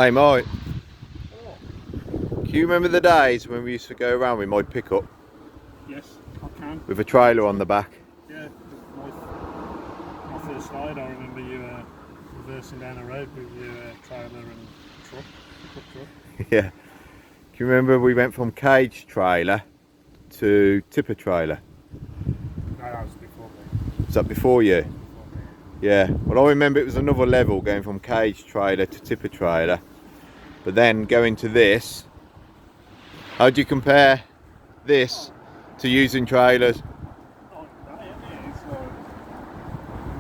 Hey Mike, Oh, can you remember the days when we used to go around with my pickup yes, I can. with a trailer on the back? Yeah, my first ride, I remember you reversing down the road with your trailer and truck, pickup truck. Yeah. Can you remember we went from cage trailer to tipper trailer? No, that was before me. Was that before you? That was before me. Yeah. Well, I remember it was another level going from cage trailer to tipper trailer. But then going to this, how do you compare this to using trailers? Oh, that, isn't it?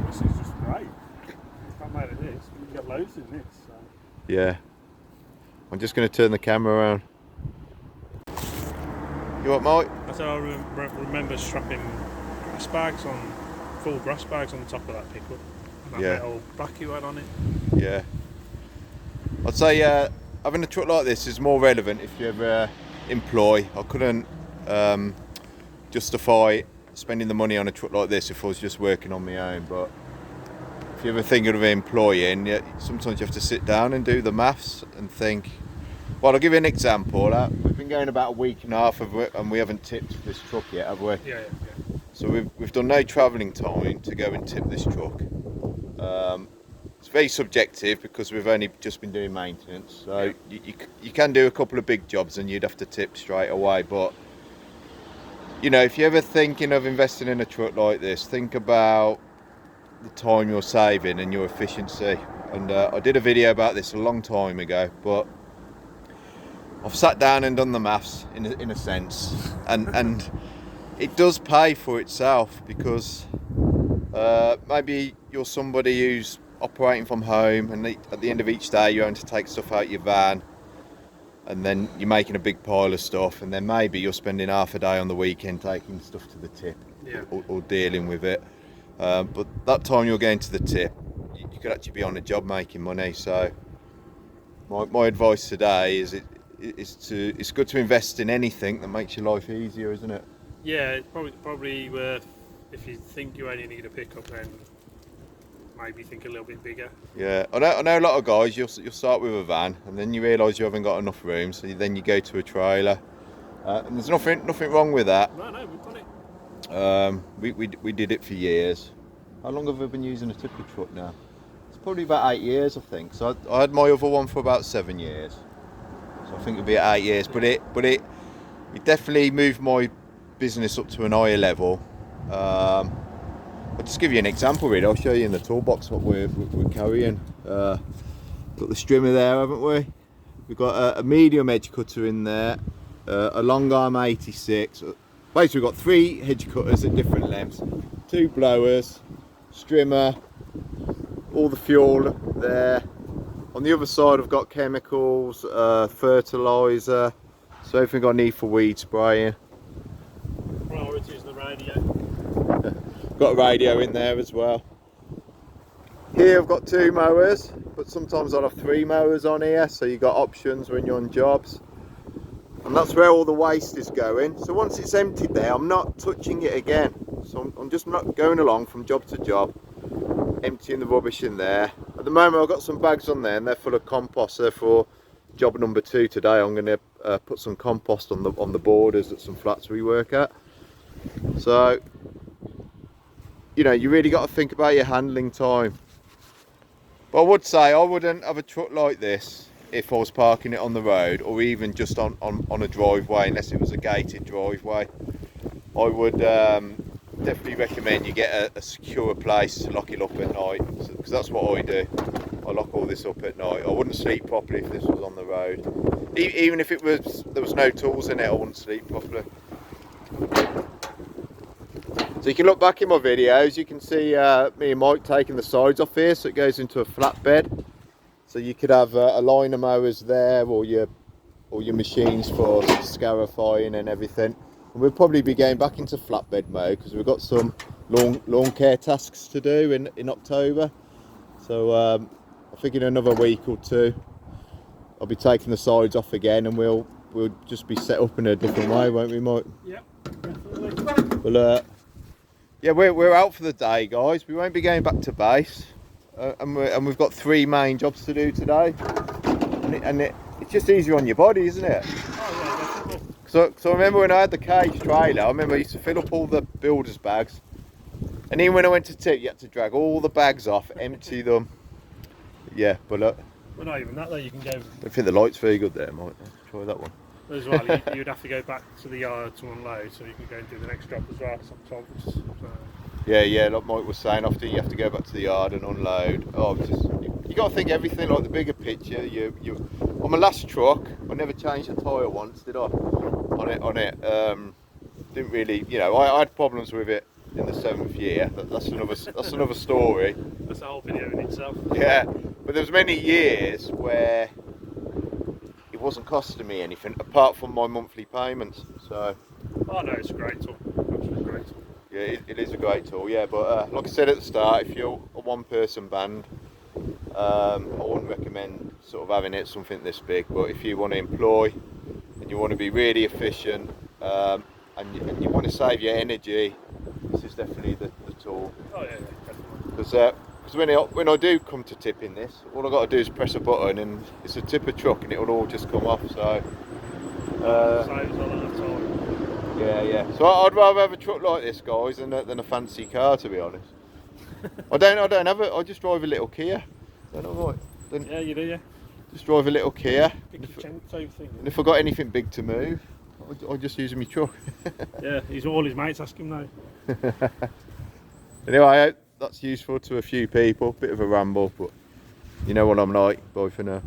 It's this is just great. Can't make it this. You can get loads in this. So. Yeah. I'm just going to turn the camera around. You what, Mike? I said I remember strapping grass bags on, full grass bags on the top of that pickup. And that Yeah. metal back you had on it. Yeah. I'd say having a truck like this is more relevant if you ever employ. I couldn't justify spending the money on a truck like this if I was just working on my own. But if you're ever thinking of employing, sometimes you have to sit down and do the maths and think. Well, I'll give you an example. We've been going about a week and a half and we haven't tipped this truck yet, have we? Yeah. So we've done no travelling time to go and tip this truck. It's very subjective because we've only just been doing maintenance. So you can do a couple of big jobs and you'd have to tip straight away. But you know, if you're ever thinking of investing in a truck like this, think about the time you're saving and your efficiency. And I did a video about this a long time ago, but I've sat down and done the maths in a sense, and it does pay for itself because maybe you're somebody who's operating from home and at the end of each day you're having to take stuff out your van and then you're making a big pile of stuff, and then maybe you're spending half a day on the weekend taking stuff to the tip or dealing with it, but that time you're going to the tip you could actually be on a job making money. So my advice today is it's good to invest in anything that makes your life easier, isn't it? Yeah, it's probably worth, if you think you only need a pickup, then maybe think a little bit bigger. Yeah, I know a lot of guys, you'll start with a van and then you realise you haven't got enough room, so then you go to a trailer, and there's nothing wrong with that. No, we've done it. We did it for years. How long have we been using a tipper truck now? It's probably about 8 years, I think. So I had my other one for about 7 years, so I think it'll be at 8 years. But it definitely moved my business up to an higher level. I'll just give you an example really. I'll show you in the toolbox what we're carrying. Got the strimmer there, haven't we? We've got a medium edge cutter in there, a long arm 86. Basically we've got 3 edge cutters at different lengths, 2 blowers, strimmer, all the fuel there. On the other side I've got chemicals, fertiliser, so everything I need for weed spraying. Priority is the radio. Got a radio in there as well. Here I've got 2 mowers, but sometimes I'll have 3 mowers on here, so you've got options when you're on jobs. And that's where all the waste is going. So once it's emptied there, I'm not touching it again. So I'm just not going along from job to job, emptying the rubbish in there. At the moment I've got some bags on there and they're full of compost. Therefore, job number 2 today, I'm going to put some compost on the borders at some flats we work at. So, you know, you really got to think about your handling time. But I would say I wouldn't have a truck like this if I was parking it on the road or even just on a driveway, unless it was a gated driveway. I would definitely recommend you get a secure place to lock it up at night, because that's what I do. I lock all this up at night. I wouldn't sleep properly if this was on the road. Even if there was no tools in it, I wouldn't sleep properly. So you can look back in my videos, you can see me and Mike taking the sides off here, so it goes into a flatbed. So you could have a line of mowers there, or your machines for scarifying and everything. And we'll probably be going back into flatbed mode because we've got some lawn care tasks to do in October. So I think in another week or 2, I'll be taking the sides off again, and we'll just be set up in a different way, won't we, Mike? Yep, definitely. Well, yeah, we're out for the day, guys. We won't be going back to base, and we've got 3 main jobs to do today. it's just easier on your body, isn't it? Oh yeah, definitely. So I remember when I had the cage trailer, I remember I used to fill up all the builder's bags. And even when I went to tip, you had to drag all the bags off, empty them. Yeah, but Well, not even that though. You can go I don't think the light's very good there, might try that one. as well. You'd have to go back to the yard to unload, so you can go and do the next job as well sometimes. So, Yeah, like Mike was saying, often you have to go back to the yard and unload. Oh, it's just, you got to think everything, like the bigger picture. On my last truck, I never changed a tyre once, did I? On it, didn't really, I had problems with it in the 7th year. That's another story. that's a whole video in itself. Yeah, but there was many years where it wasn't costing me anything apart from my monthly payments. So Oh no, it's a great tool. Absolutely great tool. yeah, it is a great tool. Yeah, but like I said at the start, if you're a one-person band, I wouldn't recommend sort of having it something this big. But if you want to employ and you want to be really efficient, and you want to save your energy, this is definitely the tool. Oh yeah, definitely. Because when I do come to tipping this, all I got to do is press a button and it's a tipper truck and it will all just come off. So Saves a lot of time. yeah. So I'd rather have a truck like this, guys, than a fancy car, to be honest. I don't have it. I just drive a little Kia. Don't know why. Yeah, you do, yeah. Just drive a little Kia. Big Cento thing. And if I got anything big to move, I just use my truck. Yeah, all his mates ask him now. Anyway, I hope that's useful to a few people. Bit of a ramble, but you know what I'm like. Bye for now.